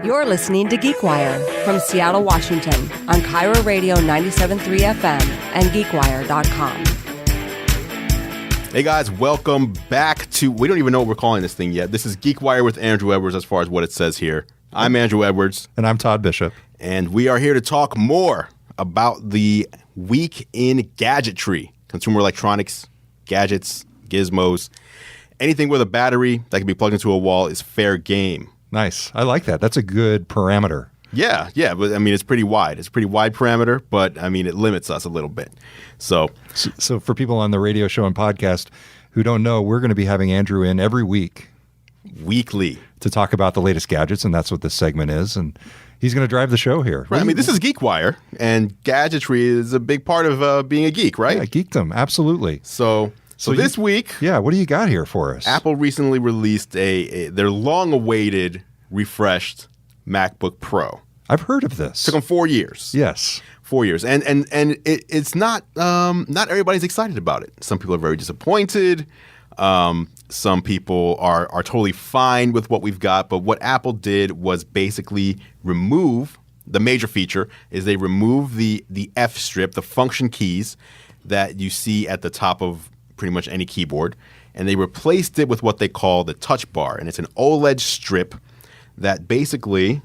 You're listening to GeekWire from Seattle, Washington on Cairo Radio 97.3 FM and GeekWire.com. Hey guys, welcome back to, we don't even know what we're calling this thing yet. This is GeekWire with Andru Edwards as far as what it says here. I'm Andru Edwards. And I'm Todd Bishop. And we are here to talk more about the week in gadgetry. Consumer electronics, gadgets, gizmos, anything with a battery that can be plugged into a wall is fair game. Nice. I like that. That's a good parameter. Yeah, but I mean, it's pretty wide. It's a pretty wide parameter, but I mean, it limits us a little bit. So for people on the radio show and podcast who don't know, we're going to be having Andrew in every week. Weekly. To talk about the latest gadgets, and that's what this segment is. And he's going to drive the show here. Right. I mean, this is GeekWire, and gadgetry is a big part of being a geek, right? Yeah, geekdom. Absolutely. So this week... Yeah, what do you got here for us? Apple recently released their long-awaited, refreshed MacBook Pro. I've heard of this. Took them 4 years. Yes. 4 years. And it's not everybody's excited about it. Some people are very disappointed. Some people are totally fine with what we've got. But what Apple did was basically remove, the major feature is they remove the F strip, the function keys that you see at the top of pretty much any keyboard. And they replaced it with what they call the touch bar. And it's an OLED strip that basically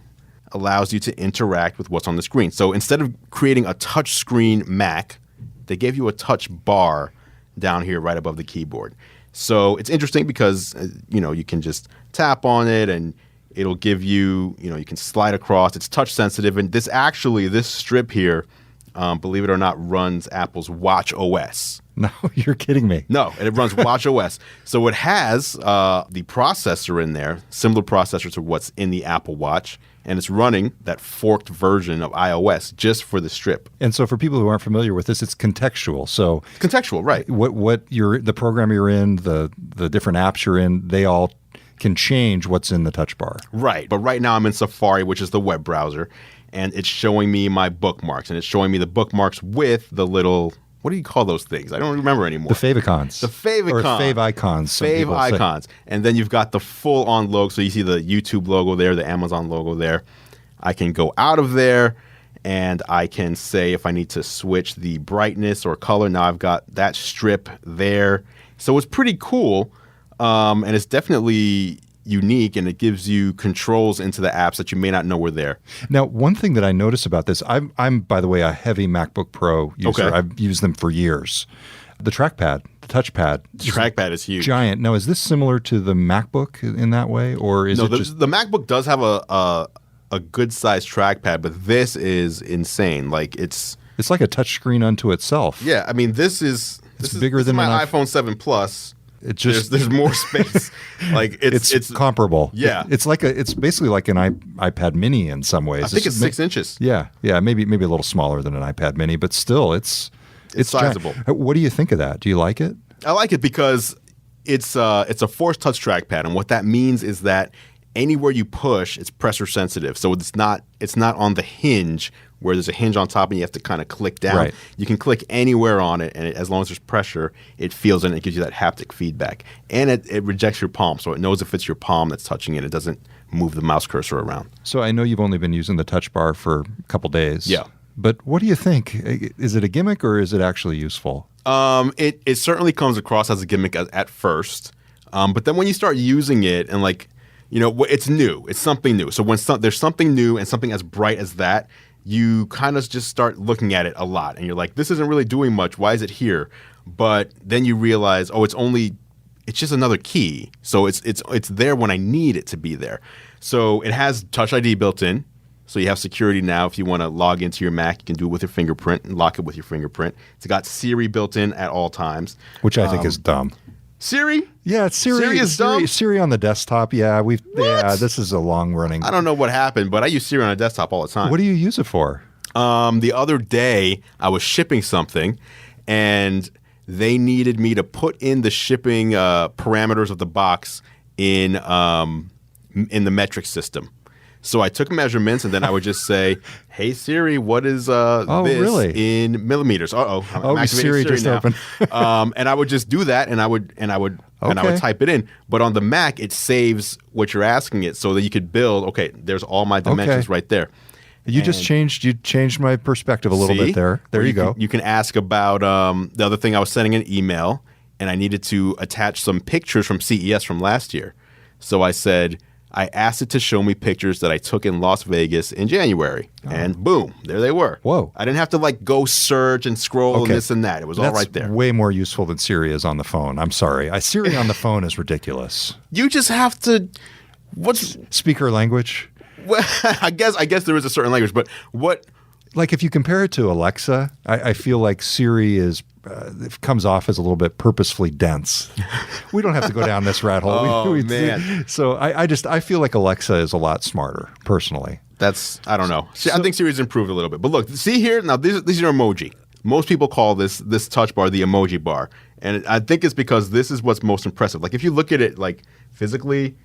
allows you to interact with what's on the screen. So instead of creating a touch screen Mac, they gave you a touch bar down here right above the keyboard. So it's interesting because, you can just tap on it and it'll give you, you can slide across. It's touch sensitive. And this strip here, believe it or not, runs Apple's Watch OS. No, you're kidding me. No, and it runs Watch OS. So it has the processor in there, similar processor to what's in the Apple Watch, and it's running that forked version of iOS just for the strip. And so for people who aren't familiar with this, it's contextual. So contextual, right. What the program you're in, the different apps you're in, they all can change what's in the touch bar. Right. But right now I'm in Safari, which is the web browser, and it's showing me my bookmarks, and it's showing me the bookmarks with the little... What do you call those things? I don't remember anymore. The favicons. The favicons. Or fave icons. Fave icons. And then you've got the full-on logo. So you see the YouTube logo there, the Amazon logo there. I can go out of there, and I can say if I need to switch the brightness or color. Now I've got that strip there. So it's pretty cool, and it's definitely unique, and it gives you controls into the apps that you may not know were there. Now, one thing that I notice about this, I'm by the way, a heavy MacBook Pro user. Okay. I've used them for years. The trackpad, the touchpad. The trackpad is huge. Giant. Now, is this similar to the MacBook in that way, or is it just... The MacBook does have a good-sized trackpad, but this is insane. Like, it's like a touchscreen unto itself. Yeah, I mean, this is bigger than my iPhone 7 Plus. It's just there's more space. Like it's comparable. Yeah, it's basically like an iPad Mini in some ways. I think it's 6 inches. Yeah, maybe a little smaller than an iPad Mini, but still, it's sizable. Giant. What do you think of that? Do you like it? I like it because it's a force touch trackpad, and what that means is that anywhere you push, it's pressure sensitive. So it's not on the hinge where there's a hinge on top and you have to kind of click down. Right. You can click anywhere on it, and as long as there's pressure, it feels it and it gives you that haptic feedback. And it rejects your palm, so it knows if it's your palm that's touching it. It doesn't move the mouse cursor around. So I know you've only been using the touch bar for a couple days. Yeah. But what do you think? Is it a gimmick or is it actually useful? It certainly comes across as a gimmick at first. But then when you start using it and it's new. It's something new. So when there's something new and something as bright as that, you kind of just start looking at it a lot. And you're like, this isn't really doing much. Why is it here? But then you realize, it's just another key. So it's there when I need it to be there. So it has Touch ID built in. So you have security now. If you want to log into your Mac, you can do it with your fingerprint and lock it with your fingerprint. It's got Siri built in at all times. Which I think is dumb. Siri? Yeah, it's Siri. Siri is dumb? Siri on the desktop. Yeah, this is a long running. I don't know what happened, but I use Siri on a desktop all the time. What do you use it for? The other day, I was shipping something, and they needed me to put in the shipping parameters of the box in the metric system. So I took measurements, and then I would just say, "Hey Siri, what is this really? in millimeters?" I'm activating Siri just now. opened. And I would just do that, and I would and I would type it in. But on the Mac, it saves what you're asking it so that you could build, okay, there's all my dimensions right there. You changed my perspective a little bit there. There you go. You can ask about the other thing. I was sending an email, and I needed to attach some pictures from CES from last year. So I said, I asked it to show me pictures that I took in Las Vegas in January. And boom, there they were. Whoa. I didn't have to go search and scroll and this and that. It was all right there. That's way more useful than Siri is on the phone. I'm sorry. Siri on the phone is ridiculous. You just have to... What's... Speaker language? Well, I guess there is a certain language, but what... Like if you compare it to Alexa, I feel like Siri is... it comes off as a little bit purposefully dense. We don't have to go down this rat hole. Man. So I feel like Alexa is a lot smarter, personally. I don't know. I think Siri's improved a little bit. But look, see here, now these are emoji. Most people call this touch bar the emoji bar. And I think it's because this is what's most impressive. Like if you look at it physically,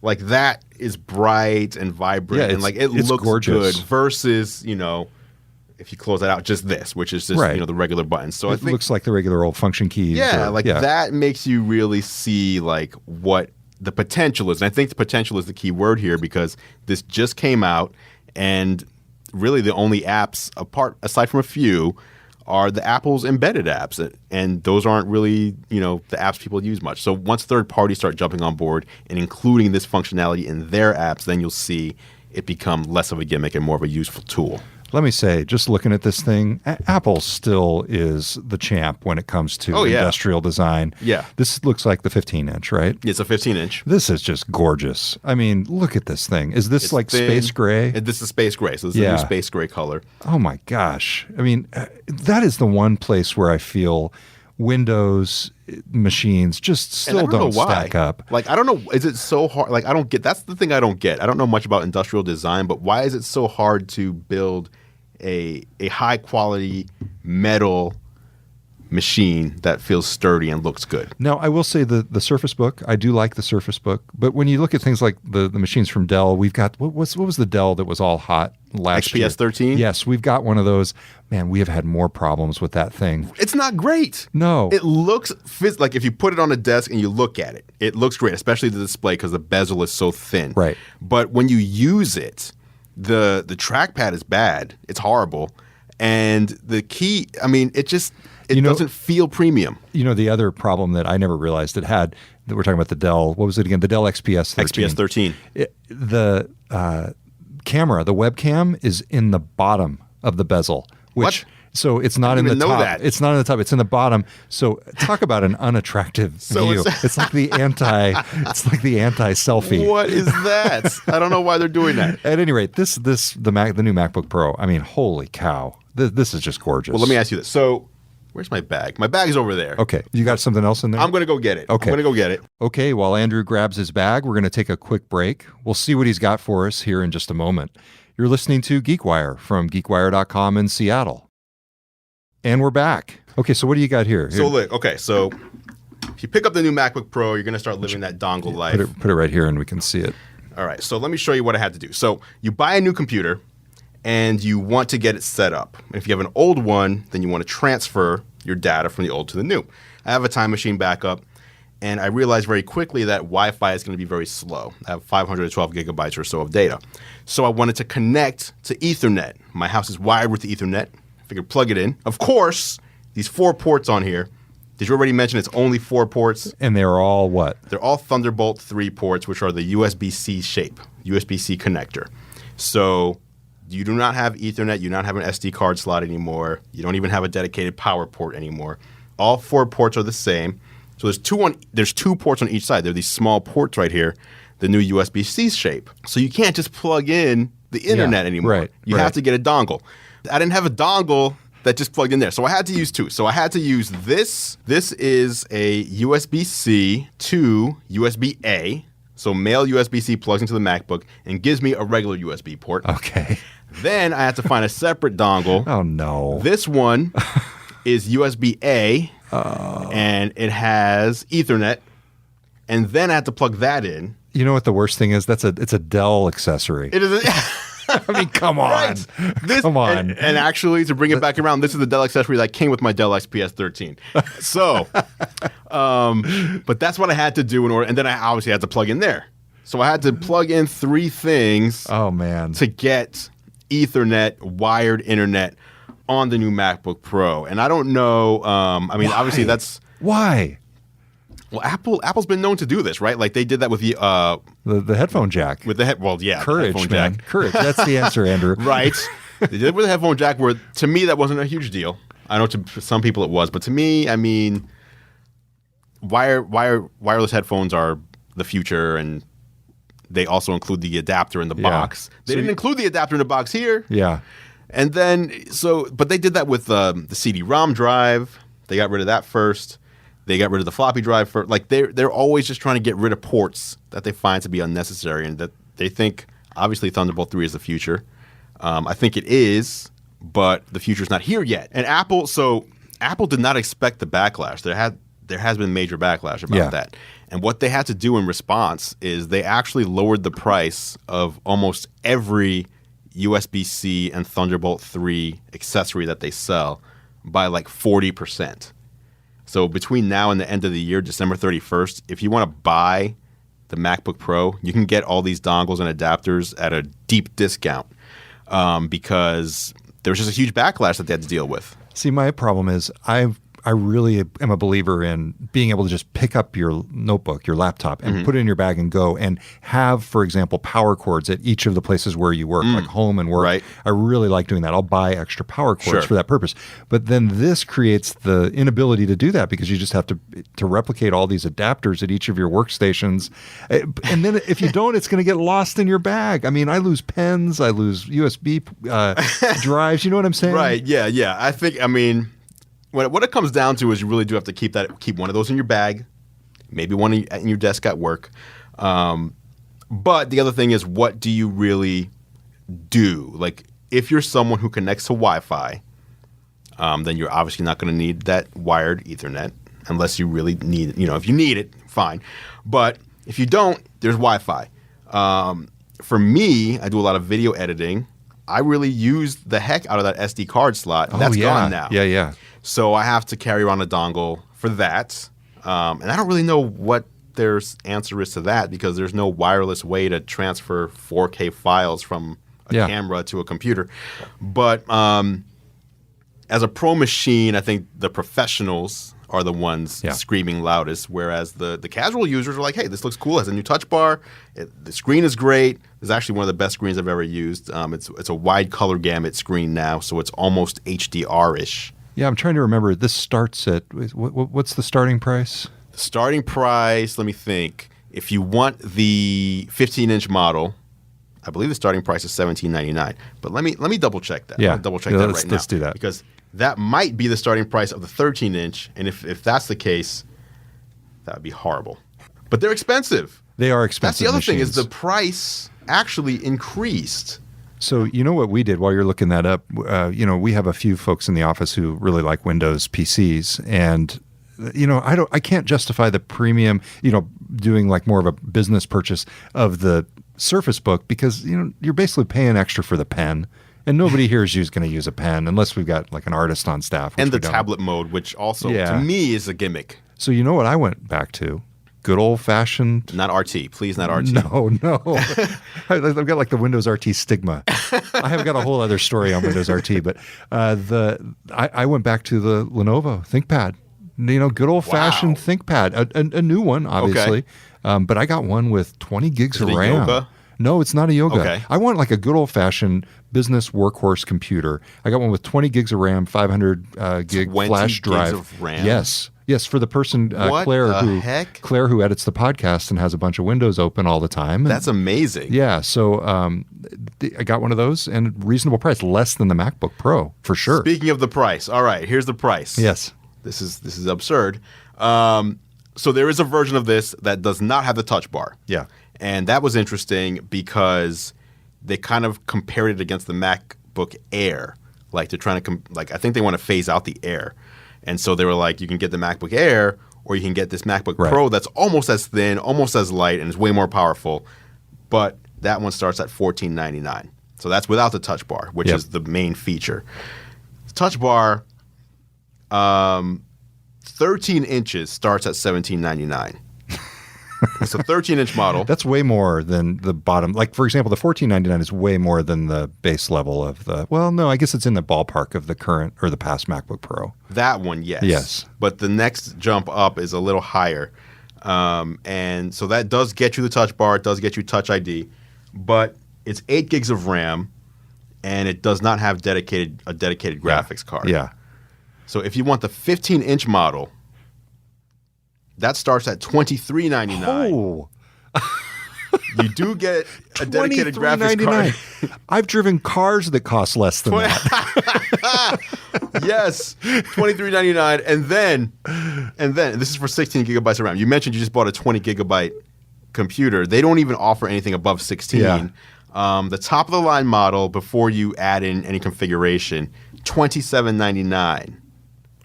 that is bright and vibrant and it looks gorgeous. Good versus, if you close that out, just this, which is just the regular buttons. So it looks like the regular old function keys. Yeah, that makes you really see what the potential is. And I think the potential is the key word here because this just came out, and really the only apps aside from a few are the Apple's embedded apps, and those aren't really the apps people use much. So once third parties start jumping on board and including this functionality in their apps, then you'll see it become less of a gimmick and more of a useful tool. Let me say, just looking at this thing, Apple still is the champ when it comes to industrial design. Yeah. This looks like the 15-inch, right? It's a 15-inch. This is just gorgeous. I mean, look at this thing. Is this space gray? This is space gray, so this is a new space gray color. Oh, my gosh. I mean, that is the one place where I feel Windows machines just still don't stack up. I don't know. Is it so hard? I don't get. That's the thing I don't get. I don't know much about industrial design, but why is it so hard to build a high quality metal machine that feels sturdy and looks good? Now, I will say the Surface Book, I do like the Surface Book, but when you look at things like the machines from Dell, we've got, what was the Dell that was all hot last year? XPS 13? Yes, we've got one of those. Man, we have had more problems with that thing. It's not great. No. It looks, if you put it on a desk and you look at it, it looks great, especially the display because the bezel is so thin. Right. But when you use it, the trackpad is bad. It's horrible. And the key, it doesn't feel premium. The other problem that I never realized it had, that we're talking about the Dell, what was it again? The Dell XPS 13. XPS 13. The camera, the webcam is in the bottom of the bezel. What? So it's not in the top. That. It's not in the top. It's in the bottom. So talk about an unattractive view. It's like the anti-selfie. What is that? I don't know why they're doing that. At any rate, the new MacBook Pro. I mean, holy cow! This is just gorgeous. Well, let me ask you this. So, where's my bag? My bag's over there. Okay, you got something else in there? I'm going to go get it. Okay. I'm going to go get it. Okay, while Andrew grabs his bag, we're going to take a quick break. We'll see what he's got for us here in just a moment. You're listening to GeekWire from GeekWire.com in Seattle. And we're back. Okay, so what do you got here? So look, so if you pick up the new MacBook Pro, you're going to start living that dongle life. Put it right here and we can see it. All right, so let me show you what I had to do. So you buy a new computer and you want to get it set up. And if you have an old one, then you want to transfer your data from the old to the new. I have a Time Machine backup, and I realized very quickly that Wi-Fi is going to be very slow. I have 512 gigabytes or so of data. So I wanted to connect to Ethernet. My house is wired with Ethernet. I figured plug it in. Of course, these 4 ports on here, did you already mention it's only 4 ports? And they're all what? They're all Thunderbolt 3 ports, which are the USB-C shape, USB-C connector. So you do not have Ethernet. You do not have an SD card slot anymore. You don't even have a dedicated power port anymore. All 4 ports are the same. So there's 2 ports on each side. There are these small ports right here, the new USB-C shape. So you can't just plug in the internet anymore. Right, you have to get a dongle. I didn't have a dongle that just plugged in there. So I had to use 2. So I had to use this. This is a USB-C to USB-A. So male USB-C plugs into the MacBook and gives me a regular USB port. Okay. Then I had to find a separate dongle. Oh, no. This one is USB-A, and it has Ethernet. And then I had to plug that in. You know what the worst thing is? It's a Dell accessory. It is. I mean, come on. Right. Come on. And actually, to bring it back around, this is the Dell accessory that came with my Dell XPS 13. So, but that's what I had to do in order. And then I obviously had to plug in there. So I had to plug in 3 things Oh, man. to get Ethernet, wired internet on the new MacBook Pro. And I don't know. I mean, obviously, that's. Why? Well, Apple's been known to do this, right? Like they did that with the headphone jack. with the well, yeah, the Courage, headphone man. jack. Courage. That's the answer, Andrew. Right. They did it with the headphone jack where, to me, that wasn't a huge deal. I know to some people it was, but to me, I mean, wireless headphones are the future, and they also include the adapter in the box. They didn't include the adapter in the box here. Yeah. And then, but they did that with the CD-ROM drive. They got rid of that first. They got rid of the floppy drive first. Like they're always just trying to get rid of ports that they find to be unnecessary, and that they think obviously Thunderbolt 3 is the future. I think it is, but the future's not here yet. And Apple did not expect the backlash. There has been major backlash about that. And what they had to do in response is they actually lowered the price of almost every USB-C and Thunderbolt 3 accessory that they sell by like 40%. So between now and the end of the year, December 31st, if you want to buy the MacBook Pro, you can get all these dongles and adapters at a deep discount because there was just a huge backlash that they had to deal with. See, my problem is I really am a believer in being able to just pick up your notebook, your laptop, and put it in your bag and go and have, for example, power cords at each of the places where you work, like home and work. Right. I really like doing that. I'll buy extra power cords for that purpose. But then this creates the inability to do that because you just have to replicate all these adapters at each of your workstations. And then if you don't, it's going to get lost in your bag. I mean, I lose pens, I lose USB drives. You know what I'm saying? Right. Yeah. I think, I mean, what it comes down to is you really do have to keep one of those in your bag, maybe one in your desk at work. But the other thing is, what do you really do? Like, if you're someone who connects to Wi-Fi, then you're obviously not going to need that wired Ethernet unless you really need it. You know, if you need it, fine. But if you don't, there's Wi-Fi. For me, I do a lot of video editing. I really use the heck out of that SD card slot. That's gone now. Yeah. So I have to carry around a dongle for that. And I don't really know what their answer is to that because there's no wireless way to transfer 4K files from a camera to a computer. But as a pro machine, I think the professionals are the ones screaming loudest, whereas the casual users are like, hey, this looks cool. It has a new touch bar. The screen is great. It's actually one of the best screens I've ever used. It's a wide color gamut screen now, so it's almost HDR-ish. Yeah, I'm trying to remember. This starts at, what's the starting price? The starting price, let me think. If you want the 15-inch model, I believe the starting price is $17.99. But let me double check that. Yeah, I'll double check that right now. Let's do that. Because that might be the starting price of the 13-inch, and if that's the case, that would be horrible. But they're expensive. They are expensive. That's the other thing machines. is the price actually increased. So you know what we did while you're looking that up? We have a few folks in the office who really like Windows PCs, and I can't justify the premium, doing like more of a business purchase of the Surface Book because you're basically paying extra for the pen, and nobody here is going to use a pen unless we've got like an artist on staff. And the tablet mode, which also to me is a gimmick. So you know what I went back to? Good old-fashioned... Not RT. Please, not RT. No. I've got like the Windows RT stigma. I have got a whole other story on Windows RT, but I went back to the Lenovo ThinkPad. Good old-fashioned ThinkPad. A new one, obviously. Okay. But I got one with 20 gigs of RAM. Yoga? No, it's not a Yoga. Okay. I want like a good old-fashioned business workhorse computer. I got one with 20 gigs of RAM, 500 gig flash drive. 20 gigs of RAM? Yes, for the person, Claire, who edits the podcast and has a bunch of windows open all the time. And that's amazing. Yeah, so I got one of those and reasonable price, less than the MacBook Pro, for sure. Speaking of the price, all right, here's the price. Yes. This is absurd. So there is a version of this that does not have the touch bar. Yeah. And that was interesting because they kind of compared it against the MacBook Air. Like they're trying to, I think they want to phase out the Air. And so they were like, you can get the MacBook Air or you can get this MacBook Pro that's almost as thin, almost as light, and is way more powerful. But that one starts at $14.99. So that's without the touch bar, which Yep. is the main feature. The touch bar, 13 inches starts at $17.99. It's a 13-inch model. That's way more than the bottom. Like, for example, the $14.99 is way more than the base level of the, well, no, I guess it's in the ballpark of the current or the past MacBook Pro. That one, yes. Yes. But the next jump up is a little higher. And so that does get you the touch bar. It does get you Touch ID. But it's 8 gigs of RAM, and it does not have a dedicated graphics card. Yeah. So if you want the 15-inch model, that starts at $23.99. Oh, You do get a dedicated graphics card. I've driven cars that cost less than that. Yes, $23.99, and then this is for 16 gigabytes of RAM. You mentioned you just bought a 20 gigabyte computer. They don't even offer anything above 16. Yeah. The top of the line model, before you add in any configuration, $27.99.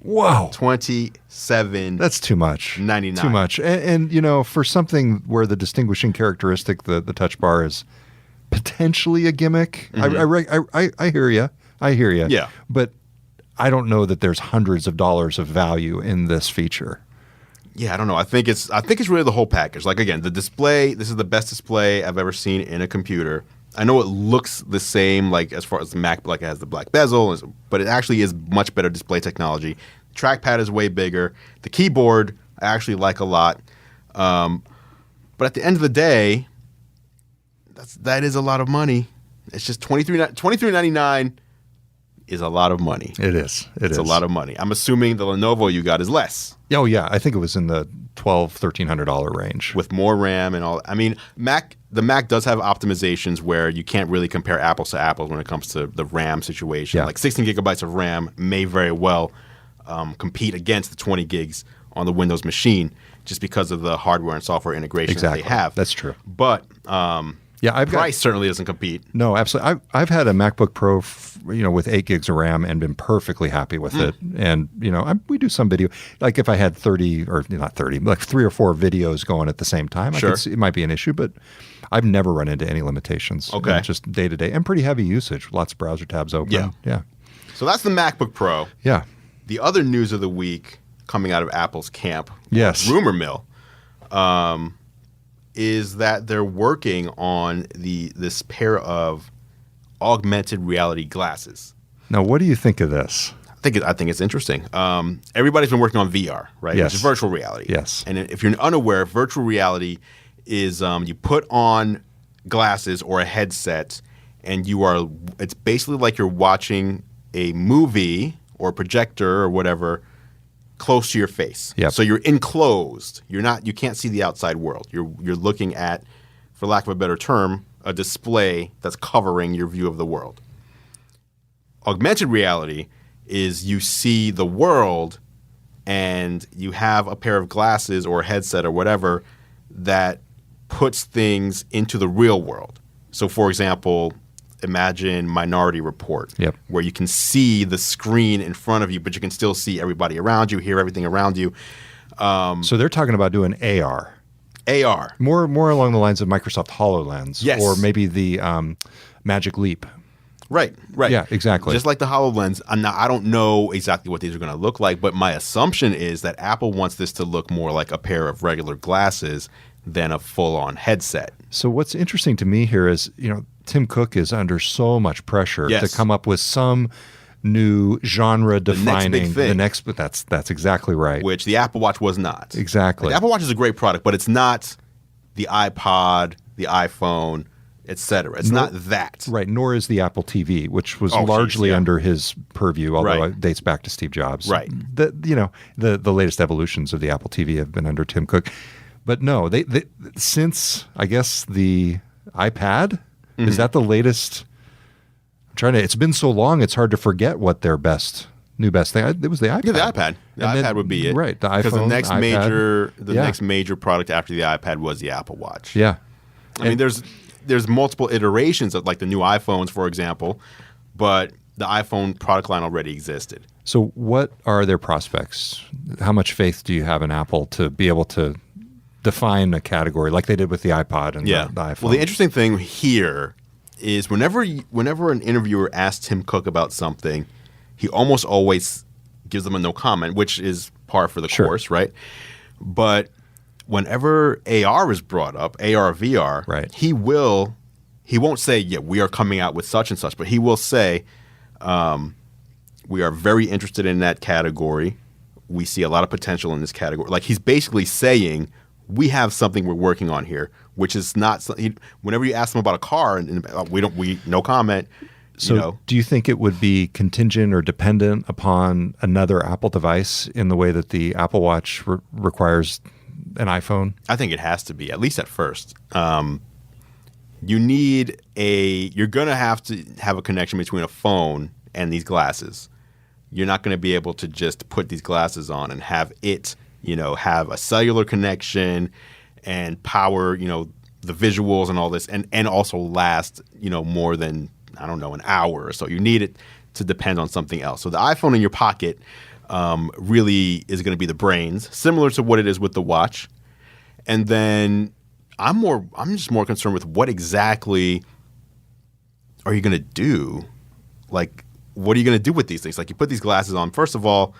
Whoa. $27. That's too much. 99. Too much. And you know, for something where the distinguishing characteristic, the touch bar, is potentially a gimmick, I hear you. I hear you. Yeah. But I don't know that there's hundreds of dollars of value in this feature. Yeah, I don't know. I think it's really the whole package. Like, again, the display, this is the best display I've ever seen in a computer. I know it looks the same, like as far as the Mac, like it has the black bezel, but it actually is much better display technology. Trackpad is way bigger. The keyboard I actually like a lot. But at the end of the day, that is a lot of money. It's just $23.99 is a lot of money. It is. It's a lot of money. I'm assuming the Lenovo you got is less. Oh yeah, I think it was in the $1,300 range With more RAM and all. I mean, the Mac does have optimizations where you can't really compare apples to apples when it comes to the RAM situation. Yeah. Like 16 gigabytes of RAM may very well compete against the 20 gigs on the Windows machine just because of the hardware and software integration that they have. That's true. But Yeah, price certainly doesn't compete. No, absolutely. I've had a MacBook Pro, with 8 gigs of RAM and been perfectly happy with it. And we do some video. Like if I had 30 or not 30, like 3 or 4 videos going at the same time, Sure. I could see it might be an issue. But I've never run into any limitations. Okay. Just day to day and pretty heavy usage. Lots of browser tabs open. Yeah. Yeah. So that's the MacBook Pro. Yeah. The other news of the week coming out of Apple's camp, Yes. rumor mill, is that they're working on this pair of augmented reality glasses. Now, what do you think of this? I think it's interesting. Everybody's been working on VR, right? Yes. Which is virtual reality. Yes. And if you're unaware, virtual reality is you put on glasses or a headset, and it's basically like you're watching a movie or a projector or whatever close to your face. Yep. So you're enclosed. You can't see the outside world. You're looking at, for lack of a better term, a display that's covering your view of the world. Augmented reality is you see the world and you have a pair of glasses or a headset or whatever that puts things into the real world. So, for example, imagine Minority Report, Yep. where you can see the screen in front of you, but you can still see everybody around you, hear everything around you. So they're talking about doing AR. AR. More along the lines of Microsoft HoloLens. Yes. Or maybe the Magic Leap. Right. Yeah, exactly. Just like the HoloLens. I don't know exactly what these are going to look like, but my assumption is that Apple wants this to look more like a pair of regular glasses than a full-on headset. So what's interesting to me here is, Tim Cook is under so much pressure Yes. to come up with some new genre-defining, thing. but that's exactly right. Which the Apple Watch was not. Exactly. The Apple Watch is a great product, but it's not the iPod, the iPhone, etc. It's not that. Right, nor is the Apple TV, which was Oh, largely geez, yeah. under his purview, although Right. it dates back to Steve Jobs. Right. The latest evolutions of the Apple TV have been under Tim Cook. But no, they since, I guess, the iPad, is that the latest? It's been so long, it's hard to forget what their new best thing. It was the iPad. Yeah, the iPad. The And iPad then- would be it. Right, the Because the iPhone, next iPad. next major product after the iPad was the Apple Watch. Yeah. I mean, there's multiple iterations of like the new iPhones, for example, but the iPhone product line already existed. So what are their prospects? How much faith do you have in Apple to be able to define a category like they did with the iPod and the iPhone? Well, the interesting thing here is whenever an interviewer asks Tim Cook about something, he almost always gives them a no comment, which is par for the course, right? But whenever AR is brought up, AR, VR, right. he won't say, yeah, we are coming out with such and such, but he will say, we are very interested in that category. We see a lot of potential in this category. Like, he's basically saying, we have something we're working on here, which is not whenever you ask him about a car, and we no comment. So do you think it would be contingent or dependent upon another Apple device in the way that the Apple Watch requires an iPhone? I think it has to be, at least at first. You're going to have a connection between a phone and these glasses. You're not going to be able to just put these glasses on and have it, have a cellular connection and power, the visuals and all this, and also last, more than, I don't know, an hour or so. You need it to depend on something else. So the iPhone in your pocket really is going to be the brains, similar to what it is with the watch. And then I'm just more concerned with what exactly are you going to do? Like, what are you going to do with these things? Like, you put these glasses on. First of all,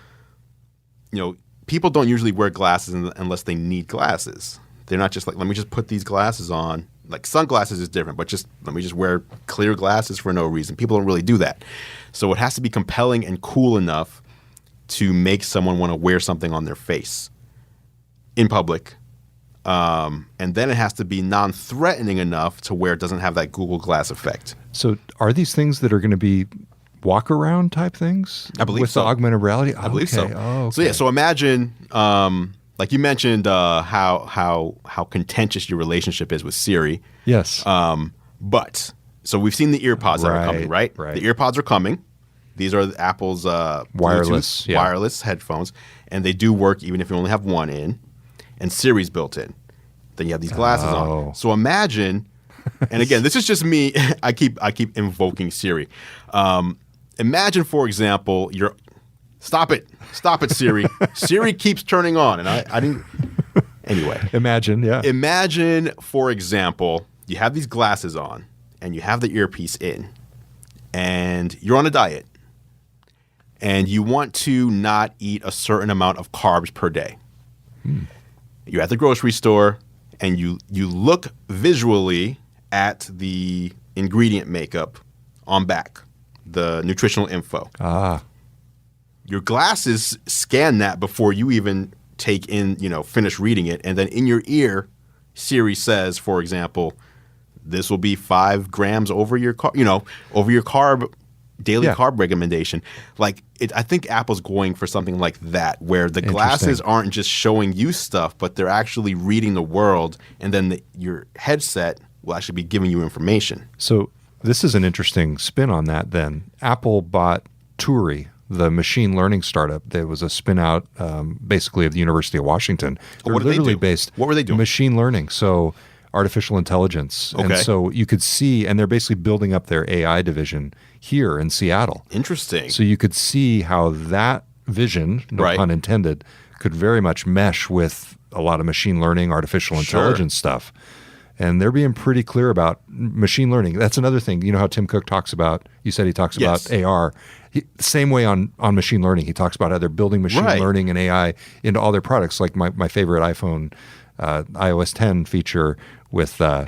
people don't usually wear glasses unless they need glasses. They're not just like, let me just put these glasses on. Like, sunglasses is different, but let me just wear clear glasses for no reason. People don't really do that. So it has to be compelling and cool enough to make someone want to wear something on their face in public. And then it has to be non-threatening enough to where it doesn't have that Google Glass effect. So are these things that are going to be walk-around type things? I believe with so. The augmented reality? I believe so. Oh, okay. So imagine, like you mentioned, how contentious your relationship is with Siri. Yes. But so we've seen the earpods that are coming, right? Right. The earpods are coming. These are Apple's wireless, Bluetooth, wireless headphones, and they do work even if you only have one in, and Siri's built in. Then you have these glasses on. So imagine, and again, this is just me. I keep invoking Siri. Imagine, for example, stop it, Siri. Siri keeps turning on, and I didn't. Anyway, Imagine, for example, you have these glasses on, and you have the earpiece in, and you're on a diet, and you want to not eat a certain amount of carbs per day. You're at the grocery store, and you look visually at the ingredient makeup on back, the nutritional info. Your glasses scan that before you even take in, finish reading it. And then in your ear, Siri says, for example, this will be 5 grams over your daily carb recommendation. Like, I think Apple's going for something like that, where the glasses aren't just showing you stuff, but they're actually reading the world. And then your headset will actually be giving you information. So this is an interesting spin on that then. Apple bought Turi, the machine learning startup. There was a spin out basically of the University of Washington. They're literally based What were they doing? Machine learning. So artificial intelligence. Okay. And so you could see, and they're basically building up their AI division here in Seattle. Interesting. So you could see how that vision, no pun intended, could very much mesh with a lot of machine learning, artificial intelligence stuff. And they're being pretty clear about machine learning. That's another thing. You know how Tim Cook talks about, you said he talks about AR. Same way on machine learning. He talks about how they're building machine learning and AI into all their products. Like my favorite iPhone iOS 10 feature with the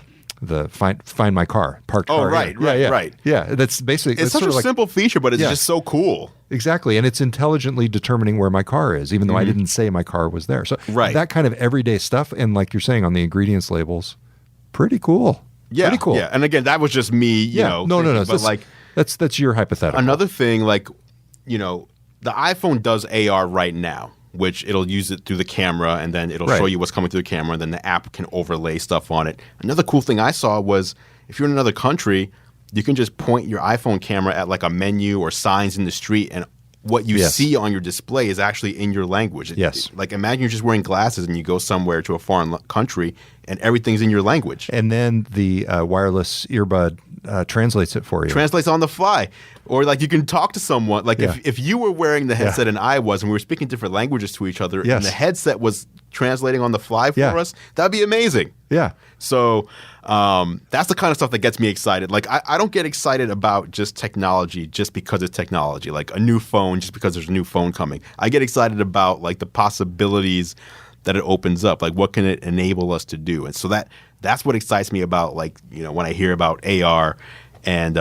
Find My Car, parked car. Right. Yeah, that's basically... It's such a simple feature, but it's just so cool. Exactly, and it's intelligently determining where my car is, even though I didn't say my car was there. So that kind of everyday stuff, and like you're saying on the ingredients labels, pretty cool. Yeah, pretty cool. Yeah, and again, that was just me, you know. No. But that's your hypothetical. Another thing, the iPhone does AR right now, which it'll use it through the camera, and then it'll show you what's coming through the camera, and then the app can overlay stuff on it. Another cool thing I saw was if you're in another country, you can just point your iPhone camera at like a menu or signs in the street, and what you see on your display is actually in your language. Yes. Like, imagine you're just wearing glasses and you go somewhere to a foreign country, and everything's in your language. And then the wireless earbud translates it for you. Translates on the fly. Or like you can talk to someone. Like if you were wearing the headset and I was, and we were speaking different languages to each other, and the headset was translating on the fly for us, that'd be amazing. Yeah. So that's the kind of stuff that gets me excited. Like I don't get excited about just technology just because it's technology, like a new phone just because there's a new phone coming. I get excited about like the possibilities that it opens up. Like what can it enable us to do? And so that's what excites me about, like, you know, when I hear about AR and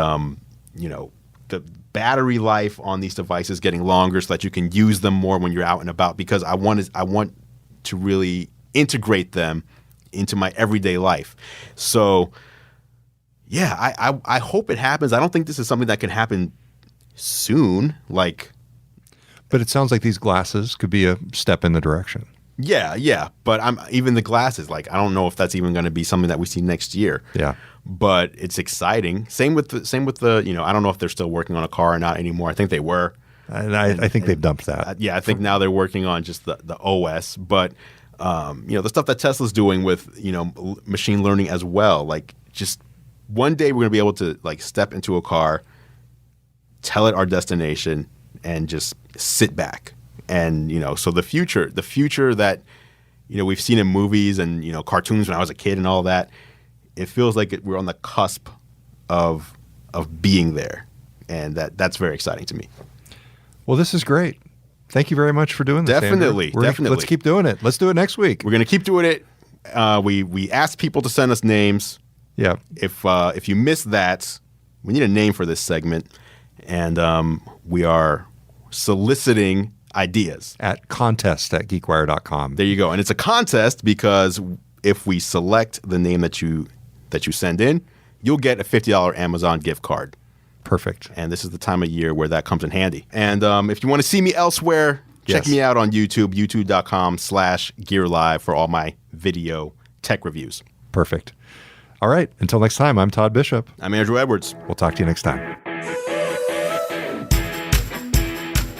you know, the battery life on these devices getting longer so that you can use them more when you're out and about, because I want to really integrate them into my everyday life. So yeah, I hope it happens. I don't think this is something that can happen soon. But it sounds like these glasses could be a step in the direction. Yeah. But even the glasses, like, I don't know if that's even going to be something that we see next year. Yeah. But it's exciting. Same with the, you know, I don't know if they're still working on a car or not anymore. I think they were. And I think they've dumped that. Yeah, I think now they're working on just the OS. But, you know, the stuff that Tesla's doing with, you know, machine learning as well. Like, just one day we're going to be able to, like, step into a car, tell it our destination, and just sit back. And, you know, so the future that, you know, we've seen in movies and, you know, cartoons when I was a kid and all that, it feels like we're on the cusp of being there. And that's very exciting to me. Well, this is great. Thank you very much for doing this, Definitely. Let's keep doing it. Let's do it next week. We're going to keep doing it. We asked people to send us names. Yeah. If you missed that, we need a name for this segment. And we are soliciting ideas. At contest@geekwire.com. There you go. And it's a contest because if we select the name that you send in, you'll get a $50 Amazon gift card. Perfect. And this is the time of year where that comes in handy. And if you want to see me elsewhere, check me out on YouTube, youtube.com/GearLive for all my video tech reviews. Perfect. All right. Until next time, I'm Todd Bishop. I'm Andru Edwards. We'll talk to you next time.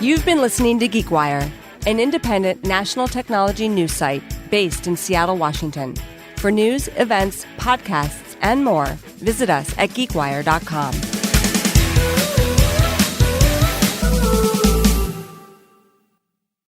You've been listening to GeekWire, an independent national technology news site based in Seattle, Washington. For news, events, podcasts, and more, visit us at GeekWire.com.